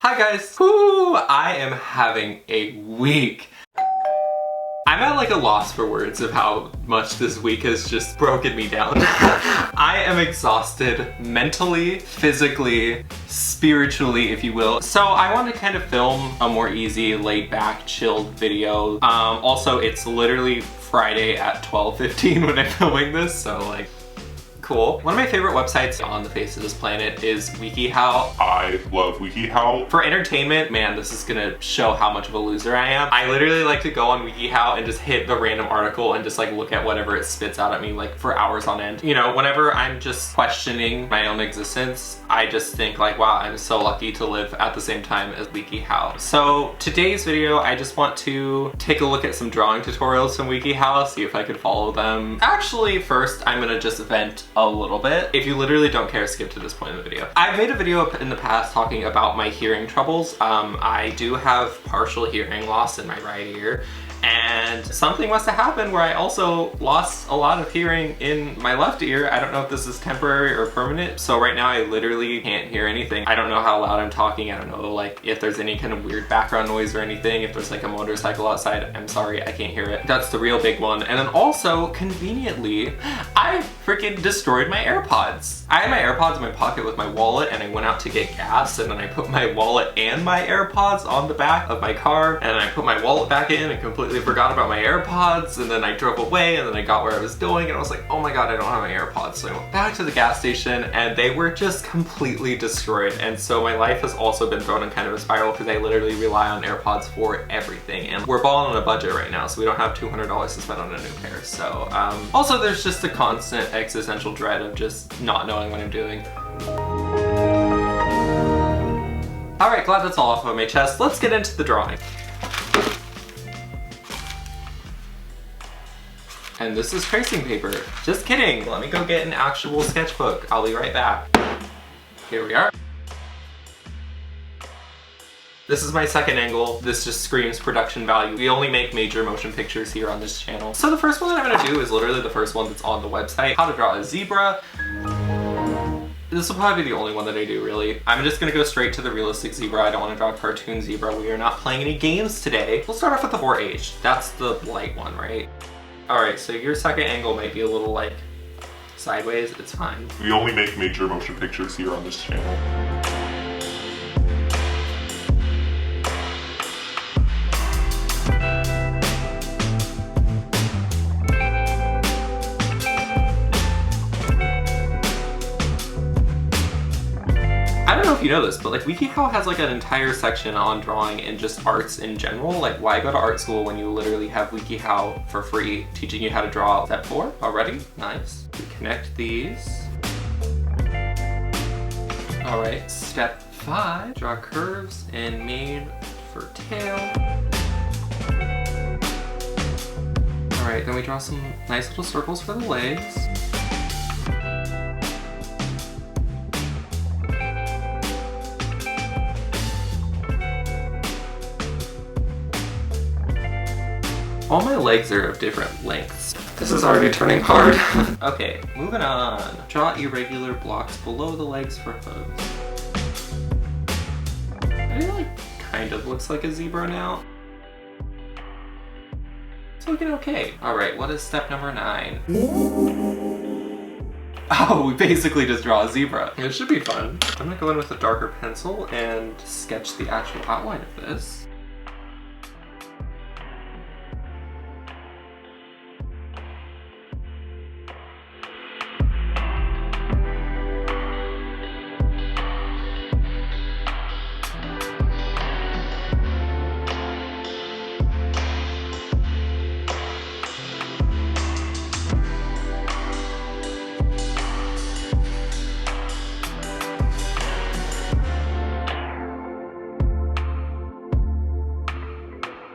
Hi guys! Woo! I am having a week. I'm at like a loss for words of how much this week has just broken me down. I am exhausted mentally, physically, spiritually, if you will. So I want to kind of film a more easy, laid back, chilled video. Also, it's literally Friday at 12:15 when I'm filming this, so like, cool. One of my favorite websites on the face of this planet is WikiHow. I love WikiHow. For entertainment, man, this is gonna show how much of a loser I am. I literally like to go on WikiHow and just hit the random article and just like look at whatever it spits out at me like for hours on end. You know, whenever I'm just questioning my own existence, I just think like, wow, I'm so lucky to live at the same time as WikiHow. So today's video, I just want to take a look at some drawing tutorials from WikiHow, see if I could follow them. Actually, first, I'm gonna just vent a little bit. If you literally don't care, skip to this point in the video. I've made a video in the past talking about my hearing troubles. I do have partial hearing loss in my right ear, and something must have happened where I also lost a lot of hearing in my left ear. I don't know if this is temporary or permanent. So right now I literally can't hear anything. I don't know how loud I'm talking. I don't know like if there's any kind of weird background noise or anything. If there's like a motorcycle outside, I'm sorry, I can't hear it. That's the real big one. And then also, conveniently, I freaking destroyed my AirPods. I had my AirPods in my pocket with my wallet, and I went out to get gas, and then I put my wallet and my AirPods on the back of my car, and I put my wallet back in and completely forgot about my AirPods, and then I drove away, and then I got where I was going, and I was like, oh my god, I don't have my AirPods. So I went back to the gas station, and they were just completely destroyed. And so my life has also been thrown in kind of a spiral because I literally rely on AirPods for everything, and we're balling on a budget right now, so we don't have $200 to spend on a new pair. So also there's just a constant existential dread of just not knowing what I'm doing. Alright, glad that's all off of my chest. Let's get into the drawing. And this is tracing paper. Just kidding. Let me go get an actual sketchbook. I'll be right back. Here we are. This is my second angle. This just screams production value. We only make major motion pictures here on this channel. So the first one that I'm gonna do is literally the first one that's on the website. How to draw a zebra. This will probably be the only one that I do, really. I'm just gonna go straight to the realistic zebra. I don't wanna draw a cartoon zebra. We are not playing any games today. We'll start off with the 4H. That's the light one, right? All right, so your second angle might be a little like sideways. It's fine. We only make major motion pictures here on this channel. I don't know if you know this, but like WikiHow has like an entire section on drawing and just arts in general. Like, why go to art school when you literally have WikiHow for free teaching you how to draw? Step 4 already? Nice. We connect these. All right, step 5, draw curves and made for tail. All right, then we draw some nice little circles for the legs. All my legs are of different lengths. This is already turning hard. Okay, moving on. Draw irregular blocks below the legs for hooves. It like kind of looks like a zebra now. It's looking okay. All right, what is step number 9? Oh, we basically just draw a zebra. It should be fun. I'm gonna go in with a darker pencil and sketch the actual outline of this.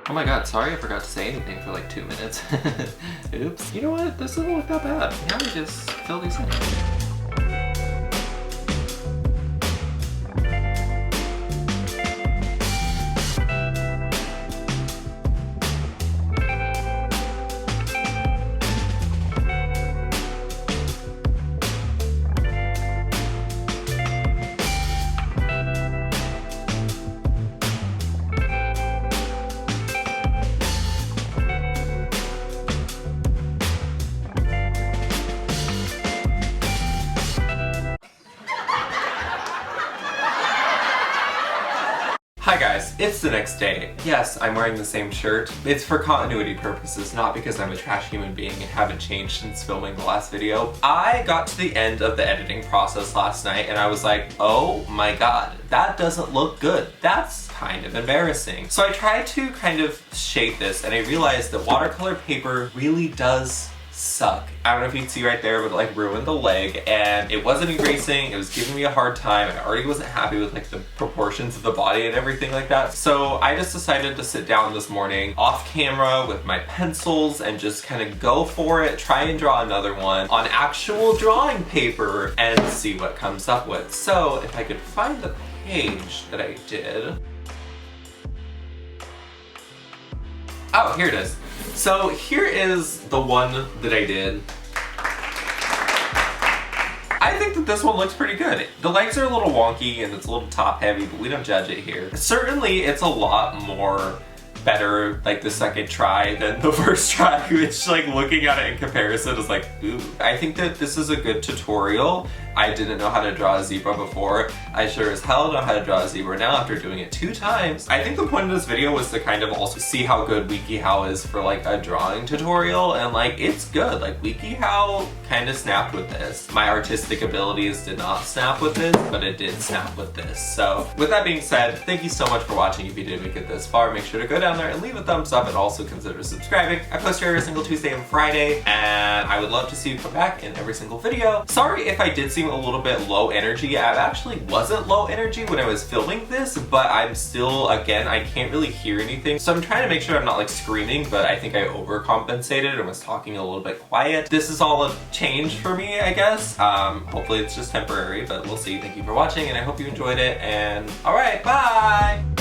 Oh my god, sorry I forgot to say anything for like 2 minutes. Oops. You know what? This doesn't look that bad. Now we just fill these in. Hi guys, it's the next day. Yes, I'm wearing the same shirt. It's for continuity purposes, not because I'm a trash human being and haven't changed since filming the last video. I got to the end of the editing process last night and I was like, oh my god, that doesn't look good. That's kind of embarrassing. So I tried to kind of shade this and I realized that watercolor paper really does suck. I don't know if you can see right there, but it like ruined the leg and it wasn't erasing, it was giving me a hard time. I already wasn't happy with like the proportions of the body and everything like that. So I just decided to sit down this morning off camera with my pencils and just kind of go for it, try and draw another one on actual drawing paper and see what comes up with. So if I could find the page that I did. Oh, here it is. So here is the one that I did. I think that this one looks pretty good. The legs are a little wonky and it's a little top heavy, but we don't judge it here. Certainly it's a lot more better like the second try than the first try, which like looking at it in comparison is like, ooh. I think that this is a good tutorial. I didn't know how to draw a zebra before. I sure as hell know how to draw a zebra now after doing it 2 times. I think the point of this video was to kind of also see how good WikiHow is for like a drawing tutorial, and like it's good. Like WikiHow kind of snapped with this. My artistic abilities did not snap with this, but it did snap with this. So with that being said, thank you so much for watching. If you did make it this far, make sure to go down there and leave a thumbs up and also consider subscribing. I post here every single Tuesday and Friday and I would love to see you come back in every single video. Sorry if I did seem a little bit low energy. I actually wasn't low energy when I was filming this, but I'm still, again, I can't really hear anything. So I'm trying to make sure I'm not like screaming, but I think I overcompensated and was talking a little bit quiet. This is all a change for me, I guess. Hopefully it's just temporary, but we'll see. Thank you for watching and I hope you enjoyed it, and all right, bye!